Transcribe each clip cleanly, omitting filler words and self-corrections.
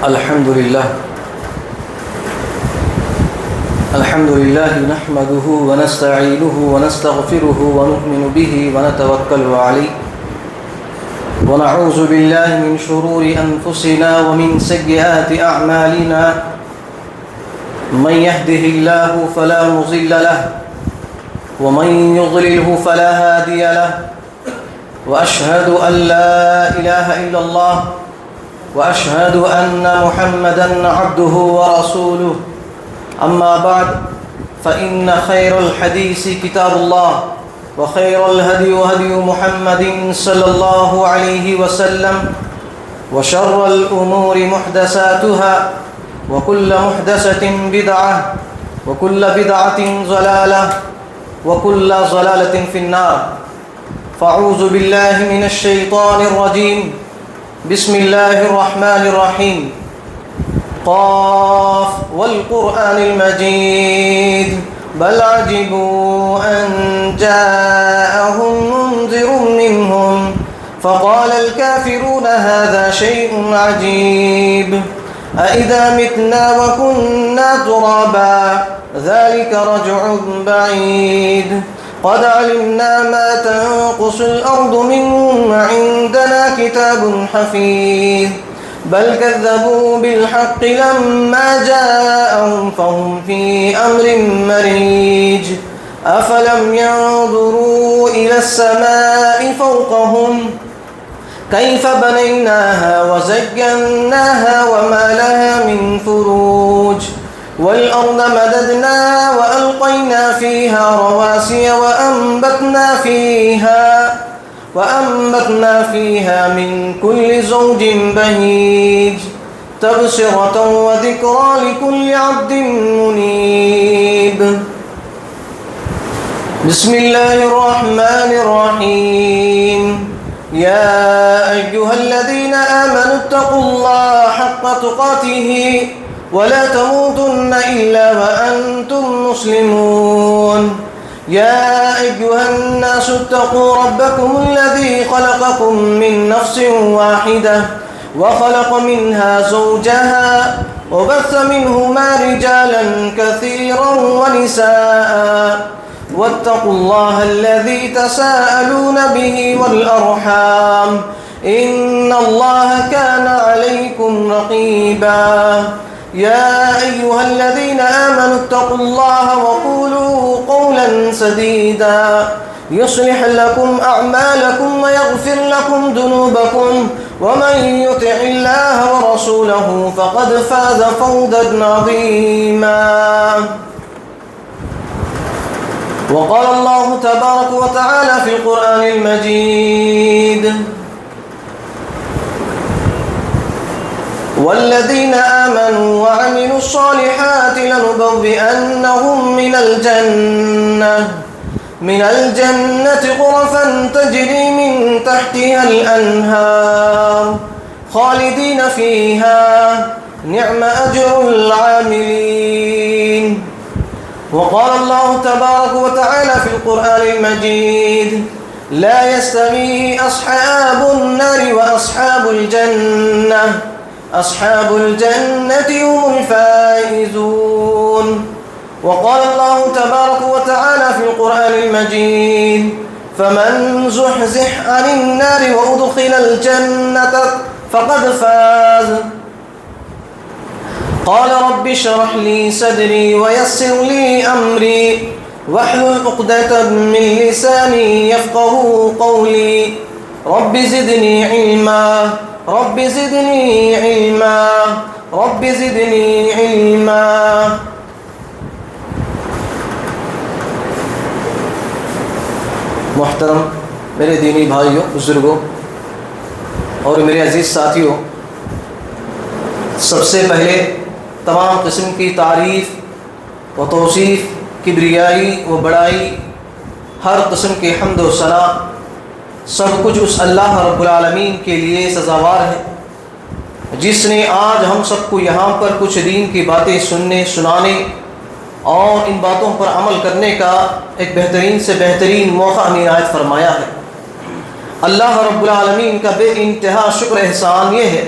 الحمد لله نحمده ونستعينه ونستغفره ونؤمن به ونتوكل عليه ونعوذ بالله من شرور أنفسنا ومن سيئات أعمالنا من يهده الله فلا مضل له ومن يضلله فلا هادي له وأشهد أن لا إله إلا الله وأشهد أن محمدًا عبده ورسوله أما بعد فإن خير الحديث كتاب الله وخير الهدي هدي محمد صلى الله عليه وسلم وشر الأمور محدثاتها وكل محدثة بدعة وكل بدعة ضلالة وكل ضلالة في النار فأعوذ بالله من الشيطان الرجيم بسم الله الرحمن الرحيم قاف والقرآن المجيد بل عجبوا أن جاءهم منذر منهم فقال الكافرون هذا شيء عجيب أإذا متنا وكنا ترابا ذلك رجع بعيد قد علمنا ما تنقص الأرض منهم وعندنا كتاب حفيظ بل كذبوا بالحق لما جاءهم فهم في أمر مريج أفلم ينظروا إلى السماء فوقهم كيف بنيناها وزيناها وما لها من فروج والأرض مددناها وألقينا فيها رواسي وأنبتنا فيها من كل زوج بهيج تبصرة وذكرى لكل عبد منيب بسم الله الرحمن الرحيم يا أيها الذين آمنوا اتقوا الله حق تقاته ولا تموتن إلا وأنتم مسلمون يا أيها الناس اتقوا ربكم الذي خلقكم من نفس واحدة وخلق منها زوجها وبث منهما رجالا كثيرا ونساء واتقوا الله الذي تساءلون به والأرحام إن الله كان عليكم رقيبا يا أيها الذين آمنوا اتقوا الله وقولوا قولا سديدا يصلح لكم أعمالكم ويغفر لكم ذنوبكم ومن يطع الله ورسوله فقد فاز فوزا عظيما وقال الله تبارك وتعالى في القرآن المجيد والذين آمنوا وعملوا الصالحات لنبوئنهم من الجنة غرفا تجري من تحتها الأنهار خالدين فيها نعم أجر العاملين وقال الله تبارك وتعالى في القرآن المجيد لا يستوي أصحاب النار وأصحاب الجنة أصحاب الجنة هم الفائزون وقال الله تبارك وتعالى في القرآن المجيد فمن زحزح عن النار وأدخل الجنة فقد فاز قال رب اشرح لي صدري ويسر لي أمري واحلل عقدة من لساني يفقهوا قولي رب زدني علما رب زدني علما رب زدني علما محترم میرے دینی بھائیوں بزرگوں اور میرے عزیز ساتھیوں، سب سے پہلے تمام قسم کی تعریف و توصیف، کبریائی و بڑائی، ہر قسم کے حمد و ثنا سب کچھ اس اللہ رب العالمین کے لیے سزاوار ہے جس نے آج ہم سب کو یہاں پر کچھ دین کی باتیں سننے، سنانے اور ان باتوں پر عمل کرنے کا ایک بہترین سے بہترین موقع ہمیں عنایت فرمایا ہے۔ اللہ رب العالمین کا بے انتہا شکر احسان یہ ہے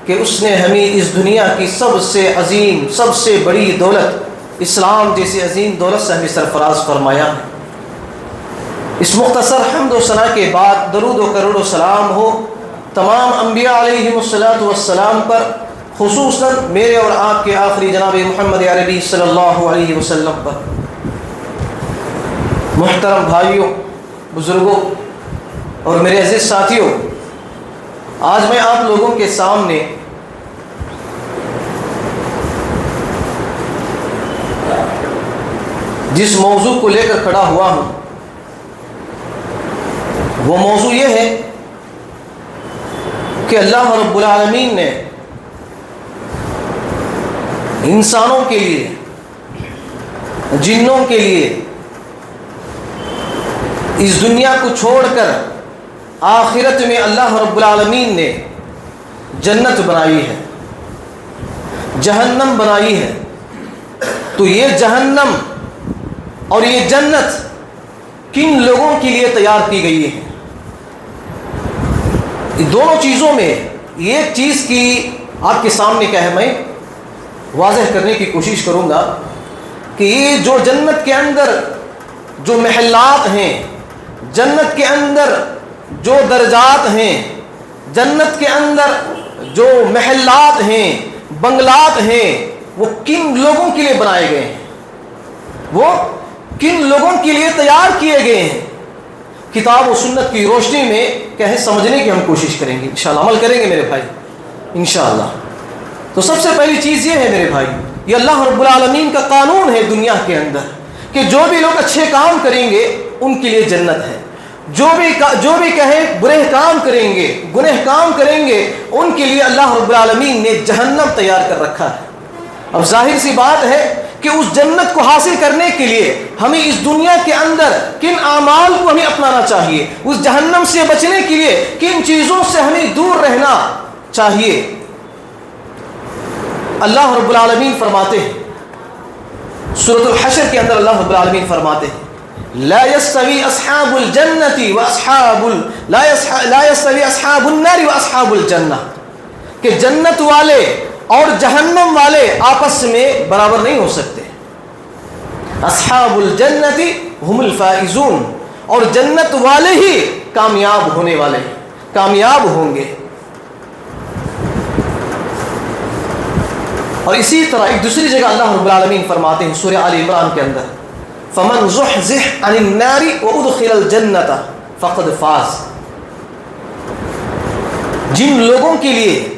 کہ اس نے ہمیں اس دنیا کی سب سے عظیم سب سے بڑی دولت اسلام جیسی عظیم دولت سے ہمیں سرفراز فرمایا ہے۔ اس مختصر حمد و ثنا کے بعد درود و کروڑ و سلام ہو تمام انبیاء علیہم الصلاۃ والسلام پر، خصوصاً میرے اور آپ کے آخری جناب محمد عربی صلی اللہ علیہ وسلم پر۔ محترم بھائیوں، بزرگوں اور میرے عزیز ساتھیوں، آج میں آپ لوگوں کے سامنے جس موضوع کو لے کر کھڑا ہوا ہوں وہ موضوع یہ ہے کہ اللہ رب العالمین نے انسانوں کے لیے، جنوں کے لیے اس دنیا کو چھوڑ کر آخرت میں اللہ رب العالمین نے جنت بنائی ہے، جہنم بنائی ہے۔ تو یہ جہنم اور یہ جنت کن لوگوں کے لیے تیار کی گئی ہے؟ دونوں چیزوں میں ایک چیز کی آپ کے سامنے کیا ہے، میں واضح کرنے کی کوشش کروں گا کہ یہ جو جنت کے اندر جو محلات ہیں، جنت کے اندر جو درجات ہیں، جنت کے اندر جو محلات ہیں، بنگلات ہیں، وہ کن لوگوں کے لیے بنائے گئے ہیں، وہ کن لوگوں کے لیے تیار کیے گئے ہیں؟ کتاب و سنت کی روشنی میں کہیں سمجھنے کی ہم کوشش کریں گے، انشاءاللہ عمل کریں گے میرے بھائی انشاءاللہ۔ تو سب سے پہلی چیز یہ ہے میرے بھائی، یہ اللہ رب العالمین کا قانون ہے دنیا کے اندر کہ جو بھی لوگ اچھے کام کریں گے ان کے لیے جنت ہے، جو بھی کہیں برے کام کریں گے، گنہ کام کریں گے، ان کے لیے اللہ رب العالمین نے جہنم تیار کر رکھا ہے۔ اب ظاہر سی بات ہے کہ اس جنت کو حاصل کرنے کے لیے ہمیں اس دنیا کے اندر کن اعمال کو ہمیں اپنانا چاہیے، اس جہنم سے بچنے کے لیے کن چیزوں سے ہمیں دور رہنا چاہیے۔ اللہ رب العالمین فرماتے ہیں سورۃ الحشر کے اندر، اللہ رب العالمین فرماتے ہیں لا يستوي اصحاب الجنة لا يستوي اصحاب النار واصحاب الجنة، کہ جنت والے اور جہنم والے آپس میں برابر نہیں ہو سکتے۔ اصحاب الجنت هم الفائزون، اور جنت والے ہی کامیاب ہونے والے، کامیاب ہوں گے۔ اور اسی طرح ایک دوسری جگہ اللہ رب العالمین فرماتے ہیں سورہ آل عمران کے اندر فمن زحزح عن النار وادخل الجنة فقد فاز، جن لوگوں کے لیے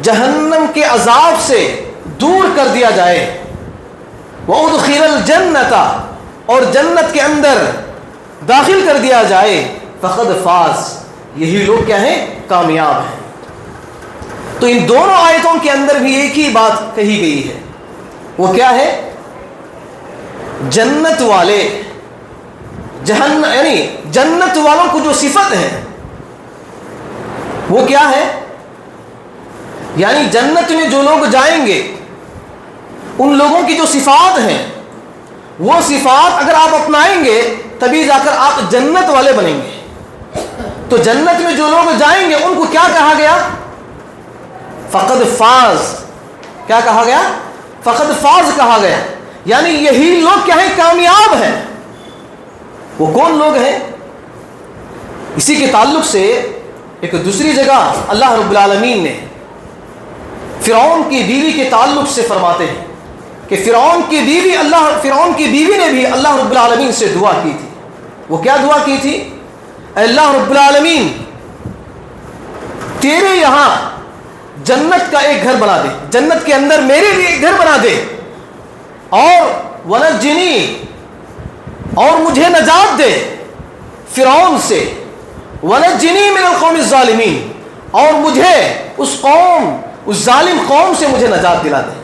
جہنم کے عذاب سے دور کر دیا جائے، وادخل الجنة، اور جنت کے اندر داخل کر دیا جائے، فقد فاز، یہی لوگ کیا ہیں؟ کامیاب ہیں۔ تو ان دونوں آیتوں کے اندر بھی ایک ہی بات کہی گئی ہے، وہ کیا ہے؟ جنت والے یعنی جنت والوں کو جو صفت ہے وہ کیا ہے؟ یعنی جنت میں جو لوگ جائیں گے ان لوگوں کی جو صفات ہیں وہ صفات اگر آپ اپنائیں گے تبھی جا کر آپ جنت والے بنیں گے۔ تو جنت میں جو لوگ جائیں گے ان کو کیا کہا گیا؟ فقد فاز۔ کیا کہا گیا؟ فقد فاز کہا گیا، یعنی یہی لوگ کیا ہیں؟ کامیاب ہیں۔ وہ کون لوگ ہیں؟ اسی کے تعلق سے ایک دوسری جگہ اللہ رب العالمین نے فرعون کی بیوی کے تعلق سے فرماتے ہیں کہ فرعون کی بیوی نے بھی اللہ رب العالمین سے دعا کی تھی۔ وہ کیا دعا کی تھی؟ اے اللہ رب العالمین، تیرے یہاں جنت کا ایک گھر بنا دے، جنت کے اندر میرے لیے ایک گھر بنا دے، اور ونجنی، اور مجھے نجات دے فرعون سے، ونجنی من القوم الظالمین، اور مجھے اس ظالم قوم سے مجھے نجات دلا دے۔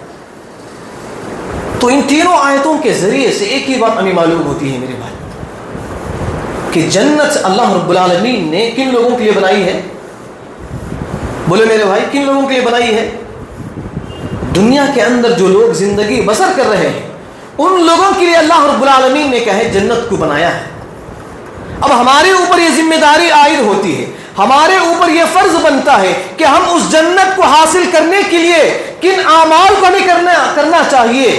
تو ان تینوں آیتوں کے ذریعے سے ایک ہی بات ہمیں معلوم ہوتی ہے میرے بھائی کہ جنت اللہ رب العالمین نے کن لوگوں کے لیے بنائی ہے؟ بولے میرے بھائی، کن لوگوں کے لیے بنائی ہے؟ دنیا کے اندر جو لوگ زندگی بسر کر رہے ہیں ان لوگوں کے لیے اللہ رب العالمین نے کہے جنت کو بنایا ہے۔ اب ہمارے اوپر یہ ذمہ داری عائد ہوتی ہے، ہمارے اوپر یہ فرض بنتا ہے کہ ہم اس جنت کو حاصل کرنے کے لیے کن اعمال کو ہمیں کرنا چاہیے،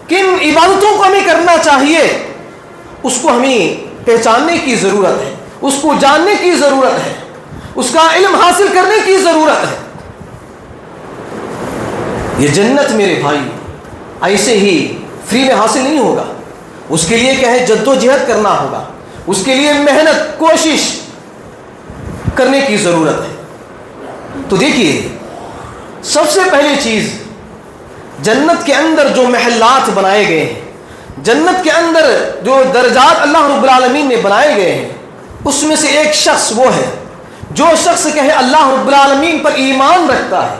کن عبادتوں کو ہمیں کرنا چاہیے، اس کو ہمیں پہچاننے کی ضرورت ہے، اس کو جاننے کی ضرورت ہے، اس کا علم حاصل کرنے کی ضرورت ہے۔ یہ جنت میرے بھائی ایسے ہی فری میں حاصل نہیں ہوگا، اس کے لیے کیا ہے، جد و جہد کرنا ہوگا، اس کے لیے محنت کوشش کرنے کی ضرورت ہے۔ تو دیکھیے، سب سے پہلی چیز، جنت کے اندر جو محلات بنائے گئے ہیں، جنت کے اندر جو درجات اللہ رب العالمین نے بنائے گئے ہیں، اس میں سے ایک شخص وہ ہے جو شخص کہے اللہ رب العالمین پر ایمان رکھتا ہے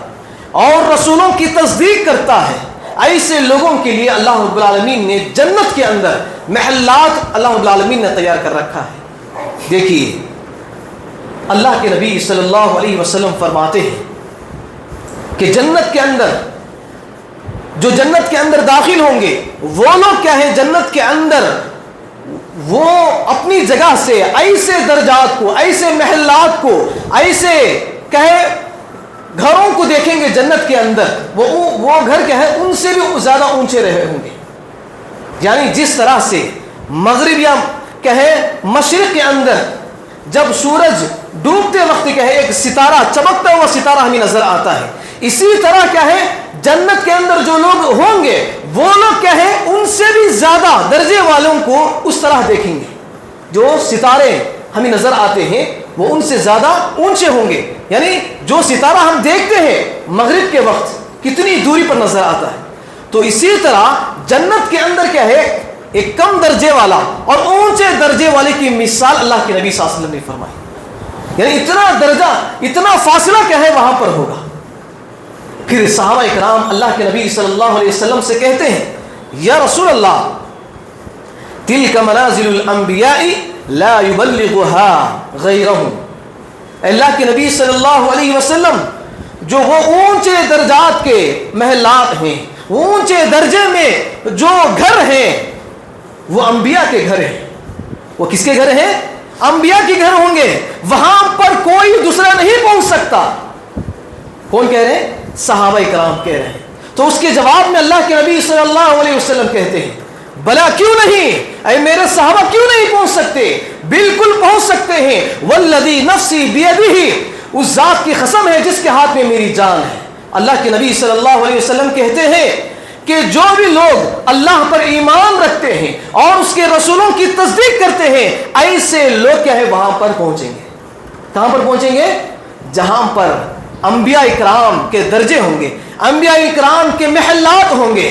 اور رسولوں کی تصدیق کرتا ہے، ایسے لوگوں کے لیے اللہ رب العالمین نے جنت کے اندر محلات اللہ رب العالمین نے تیار کر رکھا ہے۔ دیکھیے، اللہ کے نبی صلی اللہ علیہ وسلم فرماتے ہیں کہ جنت کے اندر جو جنت کے اندر داخل ہوں گے وہ لوگ کیا ہے، جنت کے اندر وہ اپنی جگہ سے ایسے درجات کو، ایسے محلات کو، ایسے کہے گھروں کو دیکھیں گے جنت کے اندر، وہ گھر کیا ہے ان سے بھی زیادہ اونچے رہے ہوں گے۔ یعنی جس طرح سے مغرب یا کہے مشرق کے اندر جب سورج ڈوبتے وقت کیا ہے ایک ستارہ، چمکتا ہوا ستارہ ہمیں نظر آتا ہے، اسی طرح کیا ہے جنت کے اندر جو لوگ ہوں گے وہ لوگ کیا ہے ان سے بھی زیادہ درجے والوں کو اس طرح دیکھیں گے۔ جو ستارے ہمیں نظر آتے ہیں وہ ان سے زیادہ اونچے ہوں گے، یعنی جو ستارہ ہم دیکھتے ہیں مغرب کے وقت کتنی دوری پر نظر آتا ہے، تو اسی طرح جنت کے اندر کیا ہے ایک کم درجے والا اور اونچے درجے والے کی مثال اللہ کے نبی صلی اللہ علیہ وسلم نے فرمائی، یعنی اتنا درجہ، اتنا فاصلہ کیا ہے وہاں پر ہوگا۔ پھر صحابہ اکرام اللہ کے نبی صلی اللہ علیہ وسلم سے کہتے ہیں، یا رسول اللہ، تلک منازل الانبیاء لا یبلغها غیرہم، اللہ کے نبی صلی اللہ علیہ وسلم جو وہ اونچے درجات کے محلات ہیں، اونچے درجے میں جو گھر ہیں وہ انبیاء کے گھر ہیں۔ وہ کس کے گھر ہیں؟ انبیاء کے گھر ہوں گے، وہاں پر کوئی دوسرا نہیں پہنچ سکتا۔ کون کہہ رہے ہیں؟ صحابہ کرام کہہ رہے ہیں۔ تو اس کے جواب میں اللہ کے نبی صلی اللہ علیہ وسلم کہتے ہیں، بلا کیوں نہیں، اے میرے صحابہ کیوں نہیں پہنچ سکتے؟ بالکل پہنچ سکتے ہیں۔ والذی نفسی بیدہ، اس ذات کی قسم ہے جس کے ہاتھ میں میری جان ہے۔ اللہ کے نبی صلی اللہ علیہ وسلم کہتے ہیں کہ جو بھی لوگ اللہ پر ایمان رکھتے ہیں اور اس کے رسولوں کی تصدیق کرتے ہیں، ایسے لوگ کیا ہے وہاں پر پہنچیں گے۔ کہاں پر پہنچیں گے؟ جہاں پر انبیاء اکرام کے درجے ہوں گے، انبیاء اکرام کے محلات ہوں گے،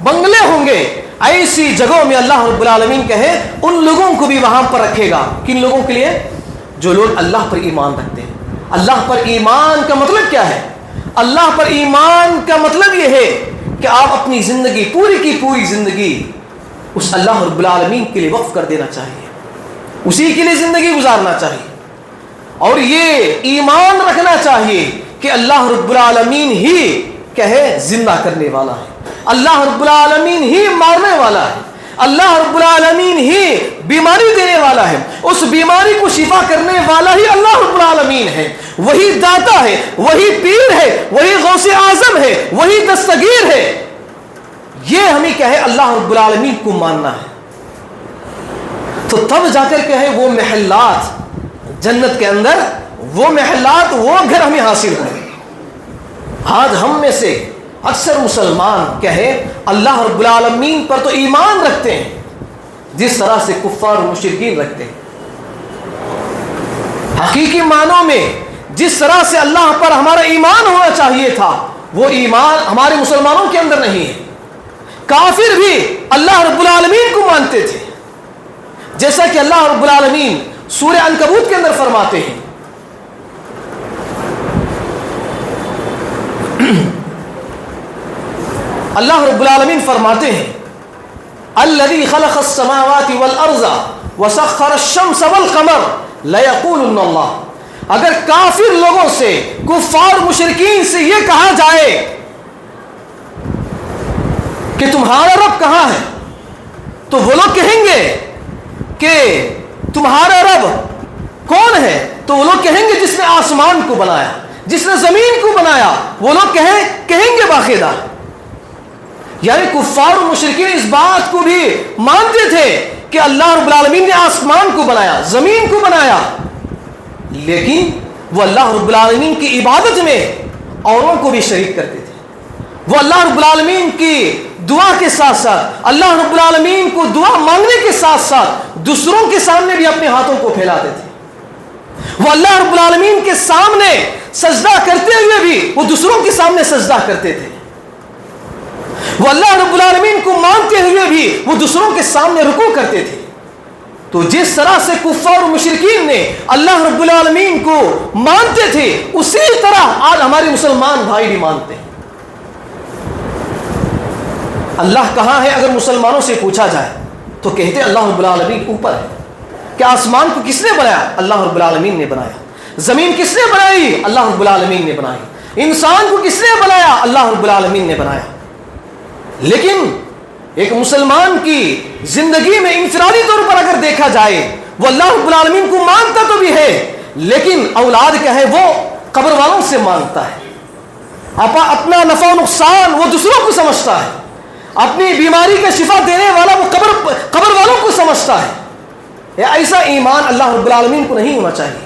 بنگلے ہوں گے، ایسی جگہوں میں اللہ رب العالمین کہے ان لوگوں کو بھی وہاں پر رکھے گا۔ کن لوگوں کے لیے؟ جو لوگ اللہ پر ایمان رکھتے ہیں۔ اللہ پر ایمان کا مطلب کیا ہے؟ اللہ پر ایمان کا مطلب یہ ہے کہ آپ اپنی زندگی، پوری کی پوری زندگی اس اللہ رب العالمین کے لیے وقف کر دینا چاہیے، اسی کے لیے زندگی گزارنا چاہیے، اور یہ ایمان رکھنا چاہیے کہ اللہ رب العالمین ہی کہے زندہ کرنے والا ہے، اللہ رب العالمین ہی مارنے والا ہے، اللہ رب العالمین ہی بیماری دینے والا ہے، اس بیماری کو شفا کرنے والا ہی اللہ رب العالمین ہے، وہی داتا ہے، وہی پیر ہے، وہی غوث اعظم ہے، وہی دستگیر ہے۔ یہ ہمیں کہے اللہ رب العالمین کو ماننا ہے، تو تب جا کر کہے وہ محلات جنت کے اندر، وہ محلات، وہ گھر ہمیں حاصل ہوں۔ آج ہم میں سے اکثر مسلمان کہے اللہ رب العالمین پر تو ایمان رکھتے ہیں جس طرح سے کفار و مشرکین رکھتے ہیں، حقیقی معنوں میں جس طرح سے اللہ پر ہمارا ایمان ہونا چاہیے تھا وہ ایمان ہمارے مسلمانوں کے اندر نہیں ہے۔ کافر بھی اللہ رب العالمین کو مانتے تھے، جیسا کہ اللہ رب العالمین سورہ عنکبوت کے اندر فرماتے ہیں، اللہ رب العالمین فرماتے ہیں، الذی خلق السماوات والارض وسخر الشمس والقمر لیقولن اللہ۔ اگر کافر لوگوں سے، کفار مشرکین سے یہ کہا جائے کہ تمہارا رب کہاں ہے، تو وہ لوگ کہیں گے کہ تمہارا رب کون ہے، تو وہ لوگ کہیں گے جس نے آسمان کو بنایا، جس نے زمین کو بنایا، وہ لوگ کہیں گے باقاعدہ. یعنی کفار و مشرکین اس بات کو بھی مانتے تھے کہ اللہ رب العالمین نے آسمان کو بنایا، زمین کو بنایا، لیکن وہ اللہ رب العالمین کی عبادت میں اوروں کو بھی شریک کرتے تھے. وہ اللہ رب العالمین کی دعا کے ساتھ ساتھ، اللہ رب العالمین کو دعا مانگنے کے ساتھ ساتھ دوسروں کے سامنے بھی اپنے ہاتھوں کو پھیلاتے تھے. وہ اللہ رب العالمین کے سامنے سجدہ کرتے ہوئے بھی وہ دوسروں کے سامنے سجدہ کرتے تھے. وہ اللہ رب العالمین کو مانتے ہوئے بھی وہ دوسروں کے سامنے رکوع کرتے تھے. تو جس طرح سے کفار و مشرکین نے اللہ رب العالمین کو مانتے تھے، اسی طرح آج ہمارے مسلمان بھائی بھی مانتے ہیں. اللہ کہاں ہے اگر مسلمانوں سے پوچھا جائے تو کہتے اللہ رب العالمین اوپر ہے. کہ آسمان کو کس نے بنایا؟ اللہ رب العالمین نے بنایا. زمین کس نے بنائی؟ اللہ رب العالمین نے بنائی. انسان کو کس نے بنایا؟ اللہ رب العالمین نے بنایا. لیکن ایک مسلمان کی زندگی میں انفرادی طور پر اگر دیکھا جائے، وہ اللہ رب العالمین کو مانتا تو بھی ہے، لیکن اولاد کیا ہے، وہ قبر والوں سے مانگتا ہے. اپنا نفع و نقصان وہ دوسروں کو سمجھتا ہے. اپنی بیماری کا شفا دینے والا وہ قبر والوں کو سمجھتا ہے. ایسا ایمان اللہ رب العالمین کو نہیں ہونا چاہیے،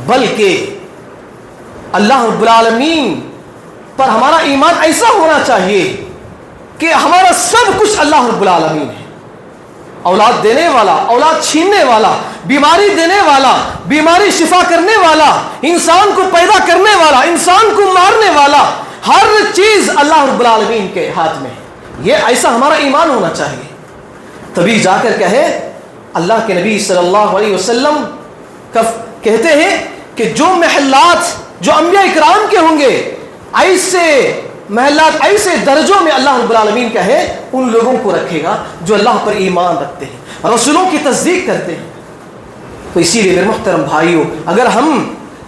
بلکہ اللہ رب العالمین پر ہمارا ایمان ایسا ہونا چاہیے کہ ہمارا سب کچھ اللہ رب العالمین ہے. اولاد دینے والا، اولاد چھیننے والا، بیماری دینے والا، بیماری شفا کرنے والا، انسان کو پیدا کرنے والا، انسان کو مارنے والا، ہر چیز اللہ رب العالمین کے ہاتھ میں ہے. یہ ایسا ہمارا ایمان ہونا چاہیے. تبھی جا کر کہے اللہ کے نبی صلی اللہ علیہ وسلم کہتے ہیں کہ جو محلات جو انبیاء اکرام کے ہوں گے، ایسے محلات، ایسے درجوں میں اللہ رب العالمین کا ہے ان لوگوں کو رکھے گا جو اللہ پر ایمان رکھتے ہیں، رسولوں کی تصدیق کرتے ہیں. تو اسی لیے میرے محترم بھائیوں، اگر ہم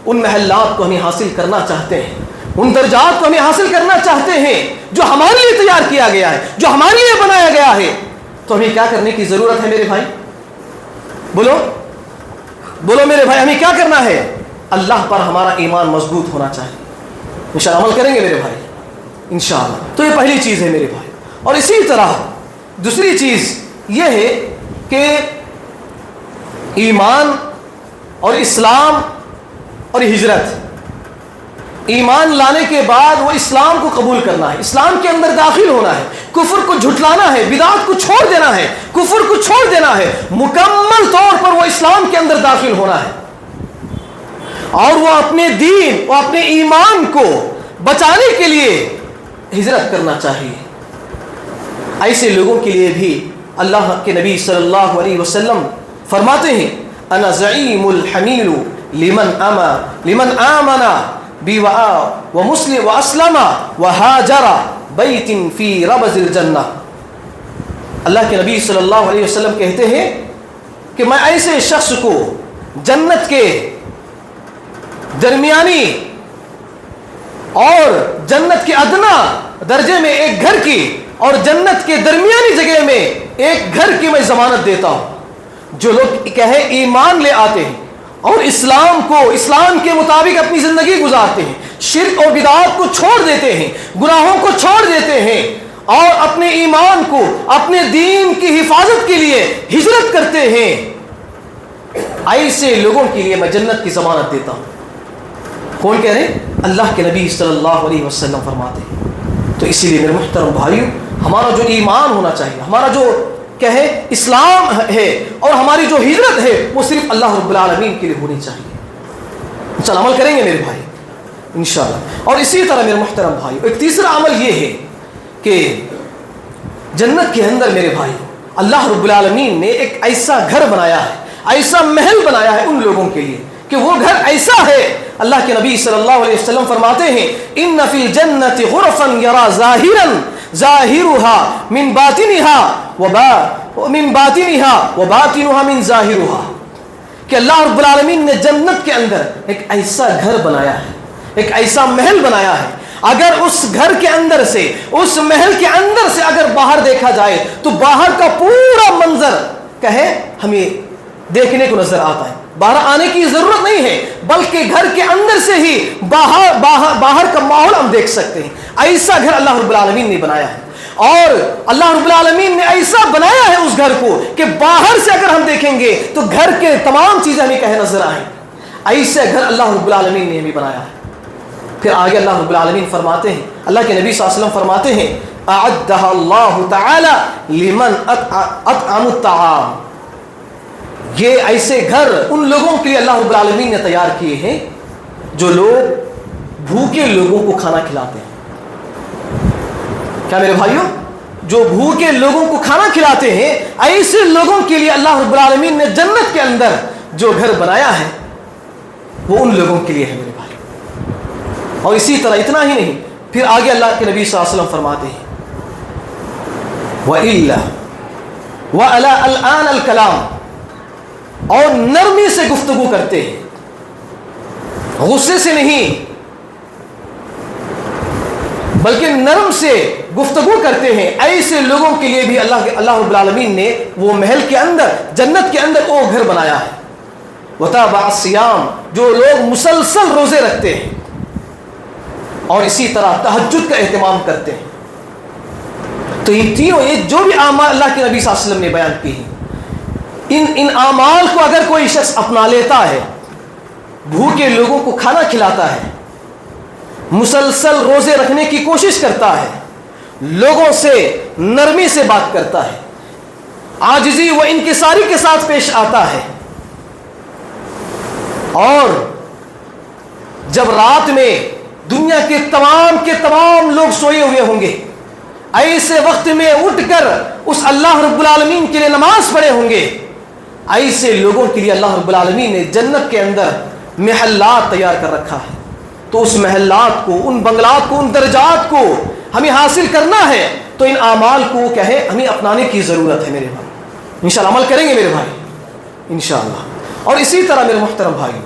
ان محلات کو ہمیں حاصل کرنا چاہتے ہیں، ان درجات کو ہمیں حاصل کرنا چاہتے ہیں جو ہمارے لیے تیار کیا گیا ہے، جو ہمارے لیے بنایا گیا ہے، تو ہمیں کیا کرنے کی ضرورت ہے میرے بھائی؟ بولو میرے بھائی، ہمیں کیا کرنا ہے؟ اللہ پر ہمارا ایمان مضبوط ہونا چاہیے. انشاءاللہ عمل کریں گے میرے بھائی انشاءاللہ. تو یہ پہلی چیز ہے میرے بھائی. اور اسی طرح دوسری چیز یہ ہے کہ ایمان اور اسلام اور ہجرت. ایمان لانے کے بعد وہ اسلام کو قبول کرنا ہے، اسلام کے اندر داخل ہونا ہے، کفر کو جھٹلانا ہے، بدعات کو چھوڑ دینا ہے، کفر کو چھوڑ دینا ہے، مکمل طور پر وہ اسلام کے اندر داخل ہونا ہے، اور وہ اپنے دین اور اپنے ایمان کو بچانے کے لیے ہجرت کرنا چاہیے. ایسے لوگوں کے لیے بھی اللہ کے نبی صلی اللہ علیہ وسلم فرماتے ہیں انا زعیم الحمیل لمن آمن بی ومسلم واسلم وہاجر بیت فی ربض الجنہ. اللہ کے نبی صلی اللہ علیہ وسلم کہتے ہیں کہ میں ایسے شخص کو جنت کے درمیانی اور جنت کے ادنا درجے میں ایک گھر کی اور جنت کے درمیانی جگہ میں ایک گھر کی میں ضمانت دیتا ہوں. جو لوگ کہے ایمان لے آتے ہیں اور اسلام کے مطابق اپنی زندگی گزارتے ہیں، شرک اور بدعات کو چھوڑ دیتے ہیں، گناہوں کو چھوڑ دیتے ہیں اور اپنے ایمان کو، اپنے دین کی حفاظت کے لیے ہجرت کرتے ہیں، ایسے لوگوں کے لیے میں جنت کی ضمانت دیتا ہوں. کون کہہ رہے ہیں؟ اللہ کے نبی صلی اللہ علیہ وسلم فرماتے ہیں. تو اسی لیے میرے محترم بھائیو، ہمارا جو ایمان ہونا چاہیے، ہمارا جو کہے اسلام ہے اور ہماری جو ہجرت ہے وہ صرف اللہ رب العالمین کے لیے ہونی چاہیے. انشاءاللہ عمل کریں گے میرے بھائی انشاءاللہ. اور اسی طرح میرے محترم بھائی، ایک تیسرا عمل یہ ہے کہ جنت کے اندر میرے بھائی اللہ رب العالمین نے ایک ایسا گھر بنایا ہے، ایسا محل بنایا ہے ان لوگوں کے لیے کہ وہ گھر ایسا ہے. اللہ کے نبی صلی اللہ علیہ وسلم فرماتے ہیں ان فی الجنت غرفا یرا ظاہرها من باطنها وباطنها من ظاہرها. کہ اللہ رب العالمین نے جنت کے اندر ایک ایسا گھر بنایا ہے، ایک ایسا محل بنایا ہے. اگر اس گھر کے اندر سے، اس محل کے اندر سے اگر باہر دیکھا جائے تو باہر کا پورا منظر کہے ہمیں دیکھنے کو نظر آتا ہے، باہر آنے کی ضرورت نہیں ہے، بلکہ گھر کے اندر سے ہی باہر کا ماحول ہم دیکھ سکتے ہیں۔ ایسا گھر اللہ رب العالمین نے بنایا ہے، اور اللہ رب العالمین نے ایسا بنایا ہے اس گھر کو کہ باہر سے اگر ہم دیکھیں گے تو گھر کے تمام چیزیں ہمیں کہیں نظر آئیں۔ ایسا گھر اللہ رب العالمین نے ہمیں بنایا ہے۔ پھر آگے اللہ رب العالمین فرماتے ہیں، اللہ کے نبی صلی اللہ علیہ وسلم فرماتے ہیں اعدها اللہ تعالی لمن اطعم الطعام، یہ ایسے گھر ان لوگوں کے لیے اللہ رب العالمین نے تیار کیے ہیں جو لوگ بھوکے لوگوں کو کھانا کھلاتے ہیں۔ کیا میرے بھائیوں، جو بھوکے لوگوں کو کھانا کھلاتے ہیں، ایسے لوگوں کے لیے اللہ رب العالمین نے جنت کے اندر جو گھر بنایا ہے وہ ان لوگوں کے لیے ہے میرے بھائی۔ اور اسی طرح اتنا ہی نہیں، پھر آگے اللہ کے نبی صلی اللہ علیہ وسلم فرماتے ہیں وَإِلَّا وَعَلَىٰ الْآنَ الْكَلَامِ، اور نرمی سے گفتگو کرتے ہیں، غصے سے نہیں بلکہ نرم سے گفتگو کرتے ہیں، ایسے لوگوں کے لیے بھی اللہ رب العالمین نے وہ محل کے اندر، جنت کے اندر وہ گھر بنایا ہے۔ وَتَابَعَ الصِّيَامِ، جو لوگ مسلسل روزے رکھتے ہیں اور اسی طرح تہجد کا اہتمام کرتے ہیں۔ تو یہ تینوں، یہ جو بھی اعمال اللہ کے نبی صلی اللہ علیہ وسلم نے بیان کی ہیں، ان اعمال کو اگر کوئی شخص اپنا لیتا ہے، بھوکے لوگوں کو کھانا کھلاتا ہے، مسلسل روزے رکھنے کی کوشش کرتا ہے، لوگوں سے نرمی سے بات کرتا ہے، عاجزی و انکساری کے ساتھ پیش آتا ہے، اور جب رات میں دنیا کے تمام لوگ سوئے ہوئے ہوں گے، ایسے وقت میں اٹھ کر اس اللہ رب العالمین کے لیے نماز پڑھے ہوں گے، ایسے لوگوں کے لیے اللہ رب العالمین نے جنت کے اندر محلات تیار کر رکھا ہے۔ تو اس محلات کو، ان بنگلات کو، ان درجات کو ہمیں حاصل کرنا ہے، تو ان اعمال کو کیا ہے، ہمیں اپنانے کی ضرورت ہے میرے بھائی۔ انشاءاللہ عمل کریں گے میرے بھائی انشاءاللہ۔ اور اسی طرح میرے محترم بھائی،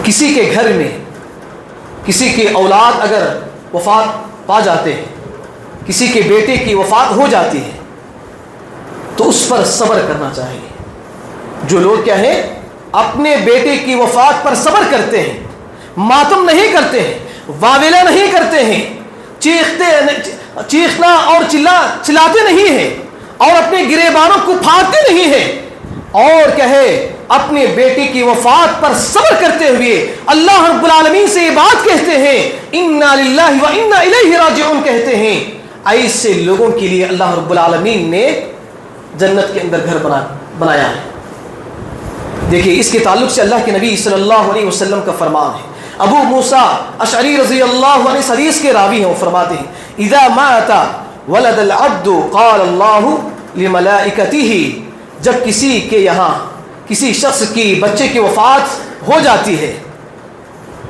کسی کے گھر میں کسی کے اولاد اگر وفات پا جاتے ہیں، کسی کے بیٹے کی وفات ہو جاتی ہے، تو اس پر صبر کرنا چاہیے۔ جو لوگ کیا ہے، اپنے بیٹے کی وفات پر صبر کرتے ہیں، ماتم نہیں کرتے ہیں، واویلا نہیں کرتے ہیں، چیخنا اور چلاتے نہیں ہیں، اور اپنے گریبانوں کو پھاڑتے نہیں ہیں، اور کہے اپنے بیٹے کی وفات پر صبر کرتے ہوئے اللہ رب العالمین سے یہ بات کہتے ہیں، انا للہ و انا الیہ راجعون کہتے ہیں، ایسے لوگوں کے لیے اللہ رب العالمین نے جنت کے اندر گھر بنایا ہے۔ دیکھیے، اس کے تعلق سے اللہ کے نبی صلی اللہ علیہ وسلم کا فرمان ہے۔ ابو موسیٰ اشعری رضی اللہ عنہ اس حدیث کے راوی ہیں، وہ فرماتے ہیں اذا مات ولد العبد قال اللہ لملائکتہ، جب کسی کے یہاں کسی شخص کی بچے کی وفات ہو جاتی ہے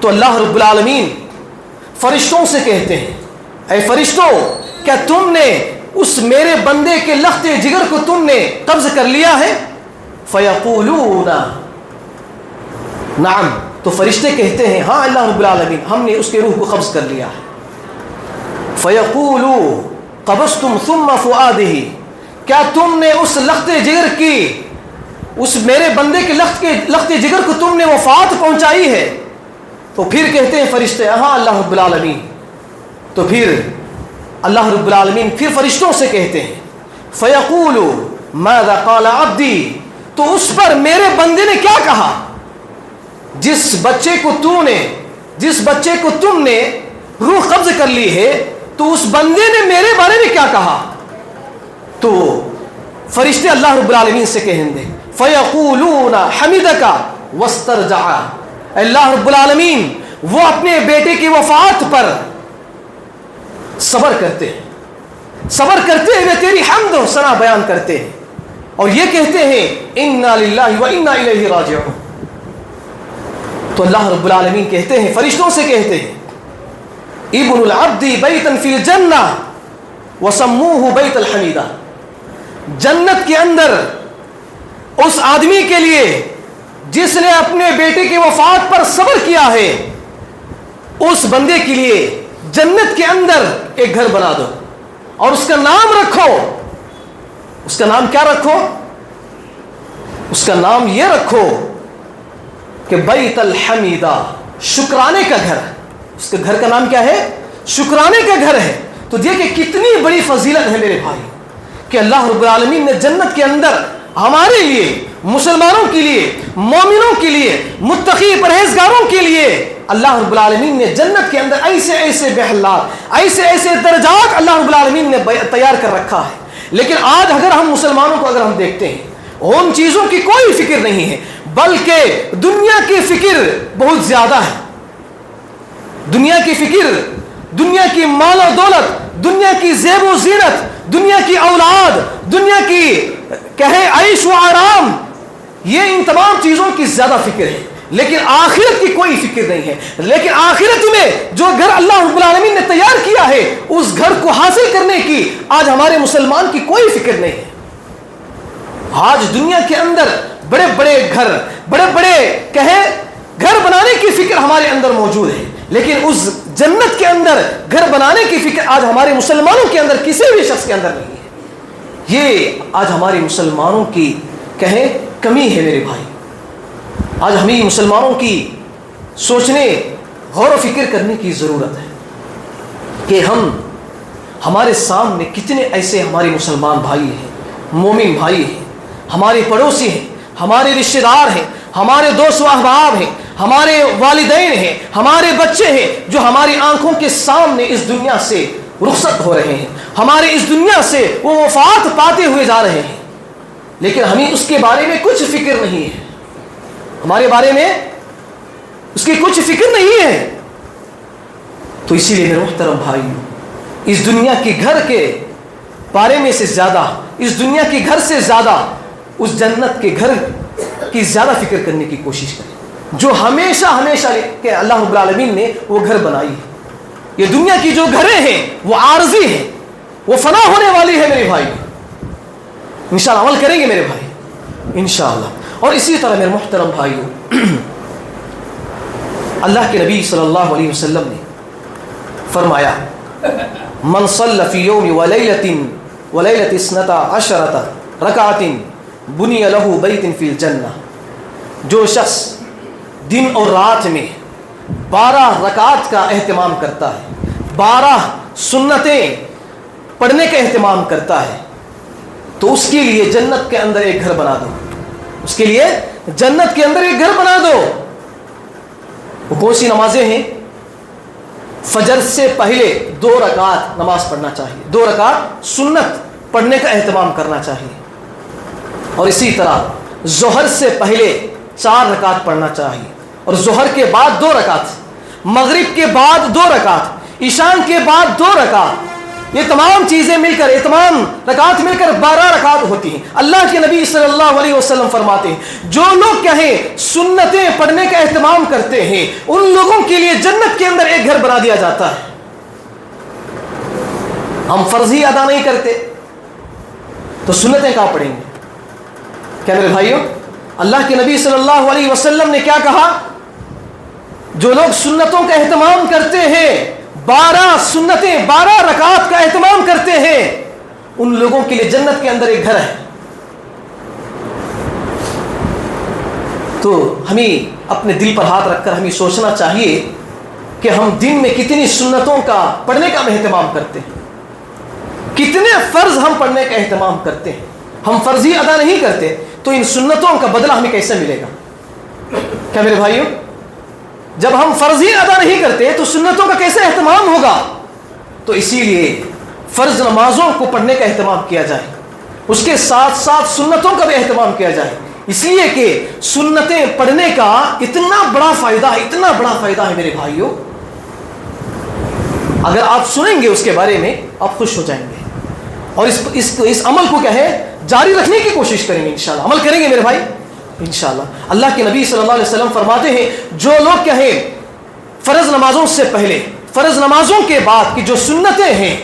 تو اللہ رب العالمین فرشتوں سے کہتے ہیں، اے فرشتوں، کیا تم نے اس میرے بندے کے لخت جگر کو تم نے قبض کر لیا ہے؟ فیقولون نعم، تو فرشتے کہتے ہیں ہاں اللہ رب العالمین، ہم نے اس کے روح کو قبض کر لیا ہے۔ فیقولو قبضتم ثم فؤادہ، کیا تم نے اس لخت جگر کی، اس میرے بندے کے لخت جگر کو تم نے وفات پہنچائی ہے؟ تو پھر کہتے ہیں فرشتے ہاں اللہ رب العالمین، تو پھر اللہ رب العالمین پھر فرشتوں سے کہتے ہیں فیقول ماذا قال عبدی، تو اس پر میرے بندے نے کیا کہا؟ جس بچے کو تم نے روح قبض کر لی ہے، تو اس بندے نے میرے بارے میں کیا کہا؟ تو فرشتے اللہ رب العالمین سے کہیں گے فیقولون حمدک واسترجع، اللہ رب العالمین وہ اپنے بیٹے کی وفات پر صبر کرتے ہیں، صبر کرتے ہوئے تیری حمد و ثنا بیان کرتے ہیں، اور یہ کہتے ہیں انا للہ و انا الیہ راجعون۔ تو اللہ رب العالمین کہتے ہیں، فرشتوں سے کہتے ہیں ابن العبد بیتا فی الجنہ وسموہ بیت الحمیدہ، جنت کے اندر اس آدمی کے لیے جس نے اپنے بیٹے کی وفات پر صبر کیا ہے، اس بندے کے لیے جنت کے اندر ایک گھر بنا دو، اور اس کا نام رکھو، اس کا نام کیا رکھو؟ اس کا نام یہ رکھو کہ بیت الحمیدہ، شکرانے کا گھر. اس کے گھر کا نام کیا ہے؟ شکرانے کا گھر ہے. تو دیکھیں کتنی بڑی فضیلت ہے میرے بھائی کہ اللہ رب العالمین نے جنت کے اندر ہمارے لیے، مسلمانوں کے لیے، مومنوں کے لیے، متقی پرہیزگاروں کے لیے اللہ رب العالمین نے جنت کے اندر ایسے ایسے محلات، ایسے ایسے درجات اللہ رب العالمین نے تیار کر رکھا ہے. لیکن آج اگر ہم مسلمانوں کو اگر ہم دیکھتے ہیں، ان چیزوں کی کوئی فکر نہیں ہے، بلکہ دنیا کی فکر بہت زیادہ ہے. دنیا کی فکر، دنیا کی مال و دولت، دنیا کی زیب و زینت، دنیا کی اولاد، دنیا کی کہے عیش و آرام، یہ ان تمام چیزوں کی زیادہ فکر ہے. لیکن آخرت کی کوئی فکر نہیں ہے. لیکن آخرت میں جو گھر اللہ رب العالمین نے تیار کیا ہے، اس گھر کو حاصل کرنے کی آج ہمارے مسلمان کی کوئی فکر نہیں ہے. آج دنیا کے اندر بڑے بڑے گھر، بڑے بڑے کہے گھر بنانے کی فکر ہمارے اندر موجود ہے، لیکن اس جنت کے اندر گھر بنانے کی فکر آج ہمارے مسلمانوں کے اندر کسی بھی شخص کے اندر نہیں ہے. یہ آج ہمارے مسلمانوں کی کہیں کمی ہے میرے بھائی. آج ہمیں مسلمانوں کی سوچنے، غور و فکر کرنے کی ضرورت ہے کہ ہمارے سامنے کتنے ایسے ہمارے مسلمان بھائی ہیں، مومن بھائی ہیں، ہمارے پڑوسی ہیں، ہمارے رشتہ دار ہیں، ہمارے دوست و احباب ہیں، ہمارے والدین ہیں، ہمارے بچے ہیں، جو ہماری آنکھوں کے سامنے اس دنیا سے رخصت ہو رہے ہیں، ہمارے اس دنیا سے وہ وفات پاتے ہوئے جا رہے ہیں. لیکن ہمیں اس کے بارے میں کچھ فکر نہیں ہے، ہمارے بارے میں اس کی کچھ فکر نہیں ہے. تو اسی لیے میرے محترم بھائی، اس دنیا کے گھر کے بارے میں سے زیادہ، اس دنیا کے گھر سے زیادہ اس جنت کے گھر کی زیادہ فکر کرنے کی کوشش کریں، جو ہمیشہ ہمیشہ کہ اللہ رب العالمین نے وہ گھر بنائی ہے. یہ دنیا کی جو گھریں ہیں وہ عارضی ہیں، وہ فنا ہونے والی ہے میرے بھائی. انشاءاللہ عمل کریں گے میرے بھائی انشاءاللہ. اور اسی طرح میرے محترم بھائیو، اللہ کے نبی صلی اللہ علیہ وسلم نے فرمایا من صلی فی یوم ولیلۃ 12 رکعۃ بنی لہ بیت فی الجنہ. جو شخص دن اور رات میں 12 رکعات کا اہتمام کرتا ہے، 12 سنتیں پڑھنے کا اہتمام کرتا ہے، تو اس کے لیے جنت کے اندر ایک گھر بنا دو. اس کے لیے جنت کے اندر ایک گھر بنا دو. وہ کون سی نمازیں ہیں؟ فجر سے پہلے 2 رکعت نماز پڑھنا چاہیے، 2 رکعت سنت پڑھنے کا اہتمام کرنا چاہیے. اور اسی طرح ظہر سے پہلے 4 رکعت پڑھنا چاہیے، اور ظہر کے بعد 2 رکعت، مغرب کے بعد 2 رکعت، عشاء کے بعد 2 رکعت. یہ تمام چیزیں مل کر، یہ تمام رکعت مل کر 12 رکعت ہوتی ہیں. اللہ کے نبی صلی اللہ علیہ وسلم فرماتے ہیں جو لوگ کہیں سنتیں پڑھنے کا اہتمام کرتے ہیں، ان لوگوں کے لیے جنت کے اندر ایک گھر بنا دیا جاتا ہے. ہم فرض ہی ادا نہیں کرتے تو سنتیں کہاں پڑھیں گے؟ کیا میرے بھائیوں، اللہ کے نبی صلی اللہ علیہ وسلم نے کیا کہا؟ جو لوگ سنتوں کا اہتمام کرتے ہیں، 12 سنتیں، 12 رکعات کا اہتمام کرتے ہیں، ان لوگوں کے لیے جنت کے اندر ایک گھر ہے. تو ہمیں اپنے دل پر ہاتھ رکھ کر ہمیں سوچنا چاہیے کہ ہم دن میں کتنی سنتوں کا پڑھنے کا اہتمام کرتے ہیں، کتنے فرض ہم پڑھنے کا اہتمام کرتے ہیں. ہم فرض ہی ادا نہیں کرتے تو ان سنتوں کا بدلہ ہمیں کیسے ملے گا؟ کیا میرے بھائیوں، جب ہم فرض ہی ادا نہیں کرتے تو سنتوں کا کیسے اہتمام ہوگا؟ تو اسی لیے فرض نمازوں کو پڑھنے کا اہتمام کیا جائے، اس کے ساتھ ساتھ سنتوں کا بھی اہتمام کیا جائے، اس لیے کہ سنتیں پڑھنے کا اتنا بڑا فائدہ ہے، اتنا بڑا فائدہ ہے میرے بھائیوں. اگر آپ سنیں گے اس کے بارے میں آپ خوش ہو جائیں گے، اور اس عمل کو کیا ہے جاری رکھنے کی کوشش کریں گے. انشاءاللہ عمل کریں گے میرے بھائی انشاءاللہ. اللہ کے نبی صلی اللہ علیہ وسلم فرماتے ہیں جو لوگ کہیں فرض نمازوں سے پہلے، فرض نمازوں کے بعد کی جو سنتیں ہیں،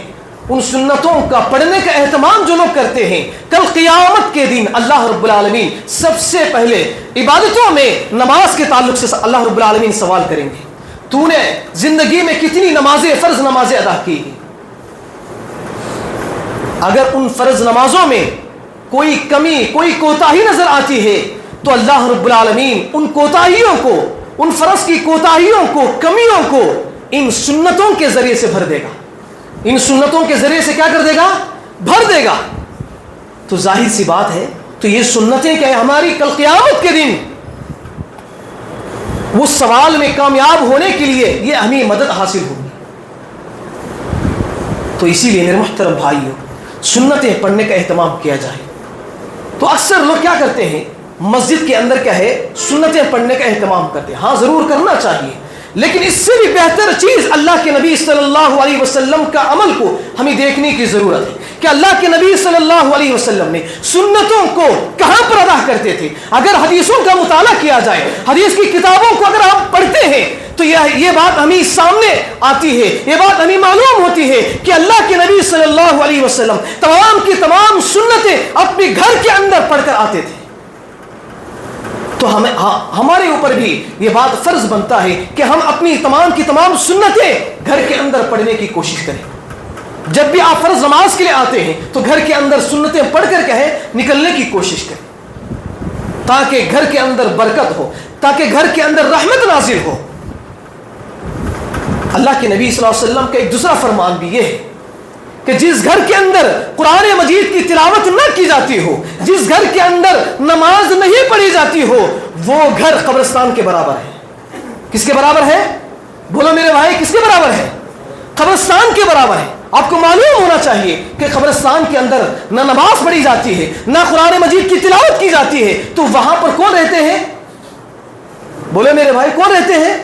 ان سنتوں کا پڑھنے کا اہتمام جو لوگ کرتے ہیں، کل قیامت کے دن اللہ رب العالمین سب سے پہلے عبادتوں میں نماز کے تعلق سے اللہ رب العالمین سوال کریں گے تو نے زندگی میں کتنی نمازیں، فرض نمازیں ادا کی ہیں؟ اگر ان فرض نمازوں میں کوئی کمی، کوئی کوتاہی نظر آتی ہے تو اللہ رب العالمین ان کوتاہیوں کو، ان فرض کی کوتاہیوں کو، کمیوں کو ان سنتوں کے ذریعے سے بھر دے گا، ان سنتوں کے ذریعے سے کیا کر دے گا؟ بھر دے گا۔ تو ظاہر سی بات ہے، تو یہ سنتیں کیا ہے ہماری کل قیامت کے دن وہ سوال میں کامیاب ہونے کے لیے یہ ہمیں مدد حاصل ہوگی۔ تو اسی لیے میرے محترم بھائیوں، سنتیں پڑھنے کا اہتمام کیا جائے۔ تو اکثر لوگ کیا کرتے ہیں، مسجد کے اندر کیا ہے، سنتیں پڑھنے کا اہتمام کرتے ہیں۔ ہاں ضرور کرنا چاہیے، لیکن اس سے بھی بہتر چیز اللہ کے نبی صلی اللہ علیہ وسلم کا عمل کو ہمیں دیکھنے کی ضرورت ہے کہ اللہ کے نبی صلی اللہ علیہ وسلم نے سنتوں کو کہاں پر ادا کرتے تھے۔ اگر حدیثوں کا مطالعہ کیا جائے، حدیث کی کتابوں کو اگر ہم پڑھتے ہیں تو یہ بات ہمیں سامنے آتی ہے، یہ بات ہمیں معلوم ہوتی ہے کہ اللہ کے نبی صلی اللہ علیہ وسلم تمام کی تمام سنتیں اپنے گھر کے اندر پڑھ کر آتے تھے۔ تو ہمارے اوپر بھی یہ بات فرض بنتا ہے کہ ہم اپنی تمام کی تمام سنتیں گھر کے اندر پڑھنے کی کوشش کریں۔ جب بھی آپ فرض نماز کے لیے آتے ہیں تو گھر کے اندر سنتیں پڑھ کر کہیں نکلنے کی کوشش کریں، تاکہ گھر کے اندر برکت ہو، تاکہ گھر کے اندر رحمت نازل ہو۔ اللہ کے نبی صلی اللہ علیہ وسلم کا ایک دوسرا فرمان بھی یہ ہے کہ جس گھر کے اندر قرآن مجید کی تلاوت نہ کی جاتی ہو، جس گھر کے اندر نماز نہیں پڑھی جاتی ہو، وہ گھر قبرستان کے برابر ہے۔ کس کے برابر ہے؟ بولو میرے بھائی، کس کے برابر ہے؟ قبرستان کے برابر ہے۔ آپ کو معلوم ہونا چاہیے کہ قبرستان کے اندر نہ نماز پڑھی جاتی ہے، نہ قرآن مجید کی تلاوت کی جاتی ہے، تو وہاں پر کون رہتے ہیں؟ بولے میرے بھائی، کون رہتے ہیں؟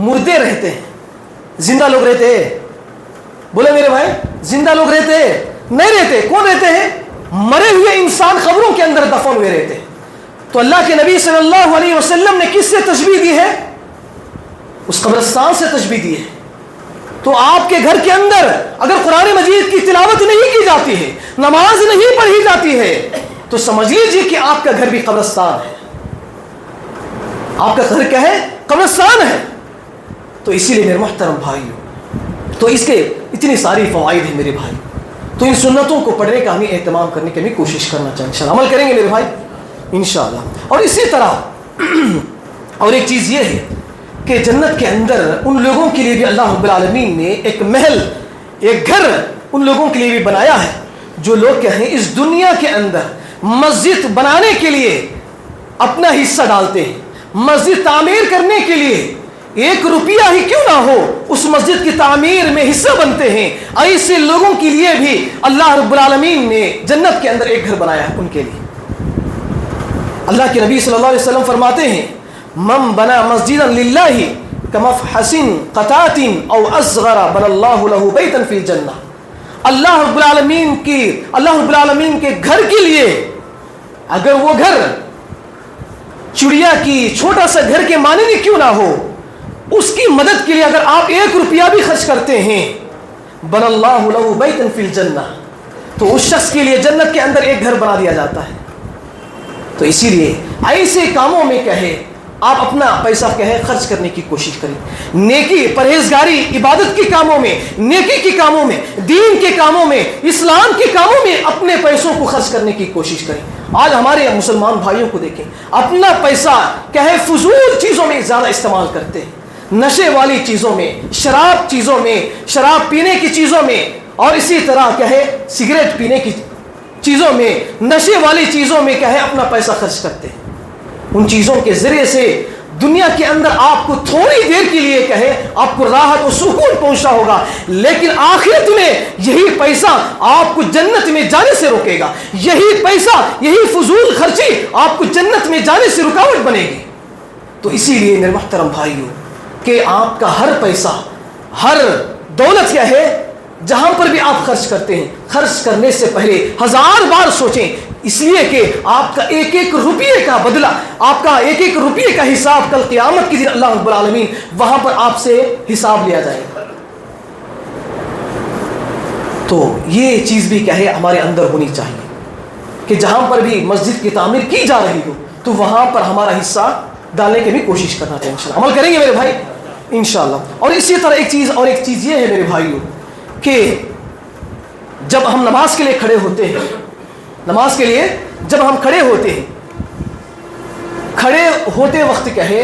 مردے رہتے ہیں، زندہ لوگ رہتے ہیں؟ بولے میرے بھائی، زندہ لوگ رہتے ہیں؟ نہیں رہتے۔ کون رہتے ہیں؟ مرے ہوئے انسان قبروں کے اندر دفن ہوئے رہتے ہیں۔ تو اللہ کے نبی صلی اللہ علیہ وسلم نے کس سے تشبیہ دی ہے؟ اس قبرستان سے تشبیہ دی ہے۔ تو آپ کے گھر کے اندر اگر قرآن مجید کی تلاوت نہیں کی جاتی ہے، نماز نہیں پڑھی جاتی ہے، تو سمجھ لیجیے کہ آپ کا گھر بھی قبرستان ہے۔ آپ کا گھر کیا ہے؟ قبرستان ہے۔ تو اسی لیے میرے محترم بھائیوں، تو اس کے اتنی ساری فوائد ہیں میرے بھائی، تو ان سنتوں کو پڑھنے کا ہمیں اہتمام کرنے کی ہمیں کوشش کرنا چاہیے، انشاءاللہ عمل کریں گے میرے بھائی انشاءاللہ۔ اور اسی طرح اور ایک چیز یہ ہے کہ جنت کے اندر ان لوگوں کے لیے بھی اللہ رب العالمین نے ایک محل، ایک گھر ان لوگوں کے لیے بھی بنایا ہے، جو لوگ کیا ہیں اس دنیا کے اندر مسجد بنانے کے لیے اپنا حصہ ڈالتے ہیں، مسجد تعمیر کرنے کے لیے 1 روپیہ ہی کیوں نہ ہو اس مسجد کی تعمیر میں حصہ بنتے ہیں۔ ایسے لوگوں کے لیے بھی اللہ رب العالمین نے جنت کے اندر ایک گھر بنایا ہے ان کے لیے۔ اللہ کے نبی صلی اللہ علیہ وسلم فرماتے ہیں، من بنا مسجدا للہ کمفحص قطعۃ او اصغر بنى اللہ له بیتا فی الجنہ۔ اللہ رب العالمین کے گھر کے لیے اگر وہ گھر چڑیا کی چھوٹا سا گھر کے مانند کیوں نہ ہو، اس کی مدد کے لیے اگر آپ 1 روپیہ بھی خرچ کرتے ہیں، بن اللہ له بیتا فی الجنہ، تو اس شخص کے لیے جنت کے اندر ایک گھر بنا دیا جاتا ہے۔ تو اسی لیے ایسے کاموں میں کہے آپ اپنا پیسہ کہے خرچ کرنے کی کوشش کریں، نیکی، پرہیزگاری، عبادت کے کاموں میں، نیکی کے کاموں میں، دین کے کاموں میں، اسلام کے کاموں میں اپنے پیسوں کو خرچ کرنے کی کوشش کریں۔ آج ہمارے مسلمان بھائیوں کو دیکھیں، اپنا پیسہ کہے فضول چیزوں میں زیادہ استعمال کرتے ہیں، نشے والی چیزوں میں، شراب چیزوں میں، شراب پینے کی چیزوں میں، اور اسی طرح کہے سگریٹ پینے کی چیزوں میں، نشے والی چیزوں میں کہے اپنا پیسہ خرچ کرتے ہیں۔ ان چیزوں کے ذریعے سے دنیا کے اندر آپ کو تھوڑی دیر کے لیے کہے آپ کو راحت و سکون پہنچا ہوگا، لیکن آخرت میں یہی پیسہ آپ کو جنت میں جانے سے روکے گا، یہی پیسہ، یہی فضول خرچی آپ کو جنت میں جانے سے رکاوٹ بنے گی۔ تو اسی لیے میرے محترم بھائیوں کہ آپ کا ہر پیسہ، ہر دولت کیا ہے، جہاں پر بھی آپ خرچ کرتے ہیں، خرچ کرنے سے پہلے 1000 بار سوچیں، اس لیے کہ آپ کا 1 روپیے کا بدلہ، آپ کا 1 روپیے کا حساب کل قیامت کے دن اللہ رب العالمین وہاں پر آپ سے حساب لیا جائے گا۔ تو یہ چیز بھی کیا ہے ہمارے اندر ہونی چاہیے کہ جہاں پر بھی مسجد کی تعمیر کی جا رہی ہو تو وہاں پر ہمارا حصہ ڈالنے کی بھی کوشش کرنا چاہیے، انشاءاللہ عمل کریں گے میرے بھائی انشاءاللہ۔ اور اسی طرح ایک چیز یہ ہے میرے بھائیوں کہ جب ہم نماز کے لیے کھڑے ہوتے ہیں، نماز کے لیے جب ہم کھڑے ہوتے ہیں کھڑے ہوتے وقت کہے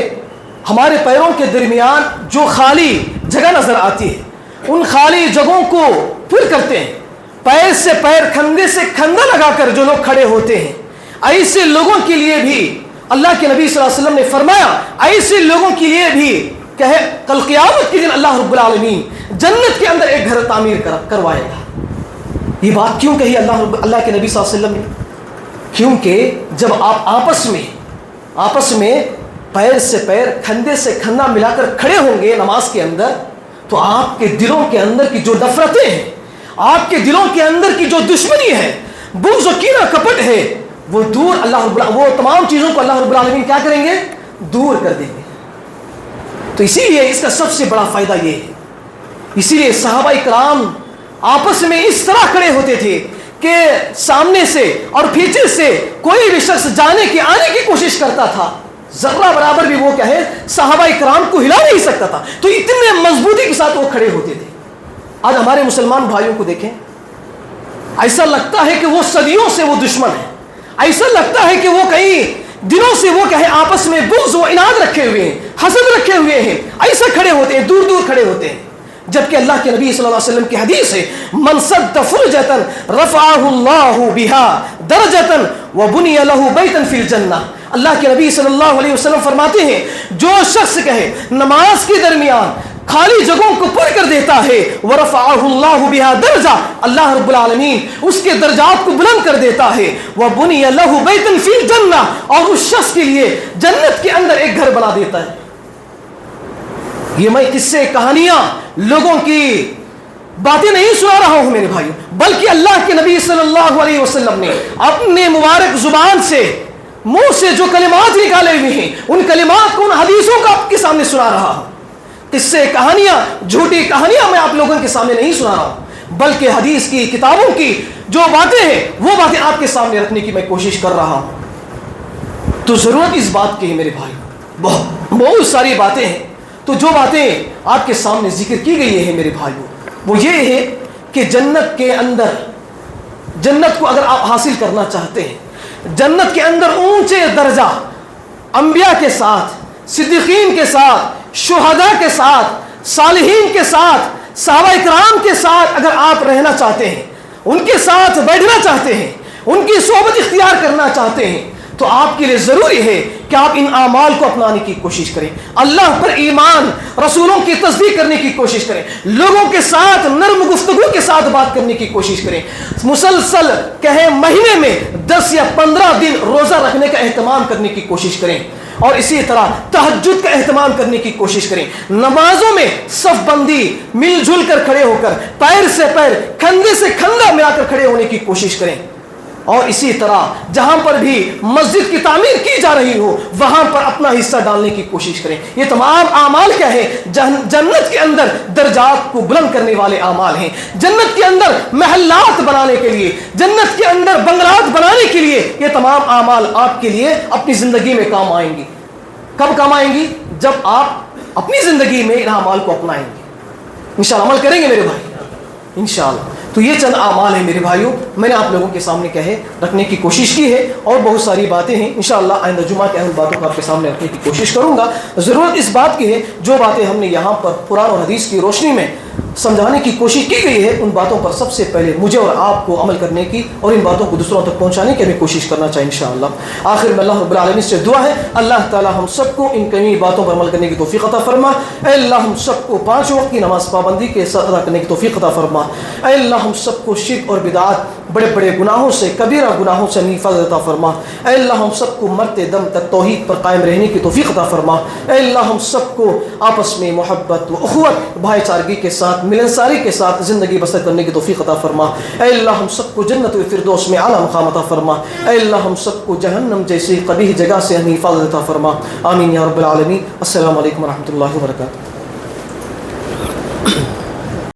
ہمارے پیروں کے درمیان جو خالی جگہ نظر آتی ہے ان خالی جگہوں کو پر کرتے ہیں، پیر سے پیر کھندے سے کھندا لگا کر جو لوگ کھڑے ہوتے ہیں، ایسے لوگوں کے لیے بھی اللہ کے نبی صلی اللہ علیہ وسلم نے فرمایا ایسے لوگوں کے لیے بھی کہے کل قیامت کے دن اللہ رب العالمین جنت کے اندر ایک گھر تعمیر کروائے گا۔ یہ بات کیوں کہی اللہ کے نبی صلی اللہ علیہ وسلم نے؟ کیونکہ جب آپ آپس میں پیر سے پیر کھندے سے کھندا ملا کر کھڑے ہوں گے نماز کے اندر، تو آپ کے دلوں کے اندر کی جو نفرتیں ہیں، آپ کے دلوں کے اندر کی جو دشمنی ہے، بغض و کینہ کپٹ ہے، وہ دور وہ تمام چیزوں کو اللہ رب العالمین کیا کریں گے؟ دور کر دیں گے۔ تو اسی لیے اس کا سب سے بڑا فائدہ یہ ہے، اسی لیے صحابہ کرام آپس میں اس طرح کھڑے ہوتے تھے کہ سامنے سے اور پیچھے سے کوئی بھی شخص آنے کی کوشش کرتا تھا، ذرہ برابر بھی وہ کہے صحابہ کرام کو ہلا نہیں سکتا تھا، تو اتنے مضبوطی کے ساتھ وہ کھڑے ہوتے تھے۔ آج ہمارے مسلمان بھائیوں کو دیکھیں، ایسا لگتا ہے کہ وہ صدیوں سے وہ دشمن ہے، ایسا لگتا ہے کہ وہ کئی دنوں سے وہ کہے آپس میں بغض و عناد رکھے ہوئے ہیں، حسد رکھے ہوئے ہیں، ایسا کھڑے ہوتے ہیں، دور دور کھڑے ہوتے ہیں، جبکہ اللہ کے نبی صلی اللہ علیہ وسلم کی حدیث ہے من سد فرجة رفعه الله بها درجة وبني له بيتا في الجنة۔ اللہ کے نبی صلی اللہ علیہ وسلم فرماتے ہیں جو شخص کہے نماز کے درمیان خالی جگہوں کو پر کر دیتا ہے ورفعه الله بها درجة، اللہ رب العالمین اس کے درجات کو بلند کر دیتا ہے، وبني له بيتا في الجنة، اور اس شخص کے لیے جنت کے اندر ایک گھر بنا دیتا ہے۔ یہ میں قصے کہانیاں لوگوں کی باتیں نہیں سنا رہا ہوں میرے بھائیوں، بلکہ اللہ کے نبی صلی اللہ علیہ وسلم نے اپنے مبارک زبان سے منہ سے جو کلمات نکالے ہوئے ہیں ان کلمات کو ان حدیثوں کا آپ کے سامنے سنا رہا ہوں۔ قصے کہانیاں جھوٹی کہانیاں میں آپ لوگوں کے سامنے نہیں سنا رہا ہوں، بلکہ حدیث کی کتابوں کی جو باتیں ہیں وہ باتیں آپ کے سامنے رکھنے کی میں کوشش کر رہا ہوں۔ تو ضرورت اس بات کی ہے میرے بھائی، بہت ساری باتیں ہیں، تو جو باتیں آپ کے سامنے ذکر کی گئی ہیں میرے بھائیوں وہ یہ ہے کہ جنت کے اندر، جنت کو اگر آپ حاصل کرنا چاہتے ہیں، جنت کے اندر اونچے درجہ انبیاء کے ساتھ، صدیقین کے ساتھ، شہداء کے ساتھ، صالحین کے ساتھ، صحابہ کرام کے ساتھ اگر آپ رہنا چاہتے ہیں، ان کے ساتھ بیٹھنا چاہتے ہیں، ان کی صحبت اختیار کرنا چاہتے ہیں، تو آپ کے لیے ضروری ہے کہ آپ ان اعمال کو اپنانے کی کوشش کریں، اللہ پر ایمان، رسولوں کی تصدیق کرنے کی کوشش کریں، لوگوں کے ساتھ نرم گفتگو کے ساتھ بات کرنے کی کوشش کریں، مسلسل کہیں مہینے میں 10 یا 15 دن روزہ رکھنے کا اہتمام کرنے کی کوشش کریں، اور اسی طرح تہجد کا اہتمام کرنے کی کوشش کریں، نمازوں میں صف بندی مل جل کر کھڑے ہو کر پیر سے پیر کندھے سے کندھا ملا کر کھڑے ہونے کی کوشش کریں، اور اسی طرح جہاں پر بھی مسجد کی تعمیر کی جا رہی ہو وہاں پر اپنا حصہ ڈالنے کی کوشش کریں۔ یہ تمام اعمال کیا ہے؟ جنت کے اندر درجات کو بلند کرنے والے اعمال ہیں، جنت کے اندر محلات بنانے کے لیے، جنت کے اندر بنگلات بنانے کے لیے یہ تمام اعمال آپ کے لیے اپنی زندگی میں کام آئیں گی۔ کب کام آئیں گی؟ جب آپ اپنی زندگی میں ان اعمال کو اپنائیں گے، انشاءاللہ عمل کریں گے میرے بھائی، انشاءاللہ۔ تو یہ چند اعمال ہیں میرے بھائیوں، میں نے آپ لوگوں کے سامنے کہے رکھنے کی کوشش کی ہے، اور بہت ساری باتیں ہیں، انشاءاللہ آئندہ جمعہ کے اہم باتوں کو آپ کے سامنے رکھنے کی کوشش کروں گا۔ ضرورت اس بات کی ہے جو باتیں ہم نے یہاں پر قرآن اور حدیث کی روشنی میں سمجھانے کی کوشش کی گئی ہے ان باتوں پر سب سے پہلے مجھے اور آپ کو عمل کرنے کی اور ان باتوں کو دوسروں تک پہنچانے کی ہمیں کوشش کرنا چاہیے انشاءاللہ۔ آخر میں اللہ رب العالمین سے دعا ہے اللہ تعالی ہم سب کو ان کئی باتوں پر عمل کرنے کی توفیق عطا فرما۔ اے اللہ ہم سب کو 5 وقت کی نماز پابندی کے ساتھ ادا کرنے کی توفیق عطا فرما۔ اے اللہ ہم سب کو شرک اور بدعات بڑے بڑے گناہوں سے، کبیرہ گناہوں سے حفاظت عطا فرما۔ اے اللہ ہم سب کو مرتے دم تک توحید پر قائم رہنے کی توفیق عطا فرما۔ اے اللہ ہم سب کو آپس میں محبت و اخوت، بھائی چارگی کے ساتھ، ملنساری کے ساتھ زندگی بسر کرنے کی توفیق عطا فرما۔ اے اللہ ہم سب کو جنت الفردوس میں اعلیٰ مقام عطا فرما۔ اے اللہ ہم سب کو جہنم جیسی قبیح جگہ سے ہمیں حفاظت عطا فرما۔ آمین یا رب العالمین۔ السلام علیکم ورحمۃ اللہ وبرکاتہ۔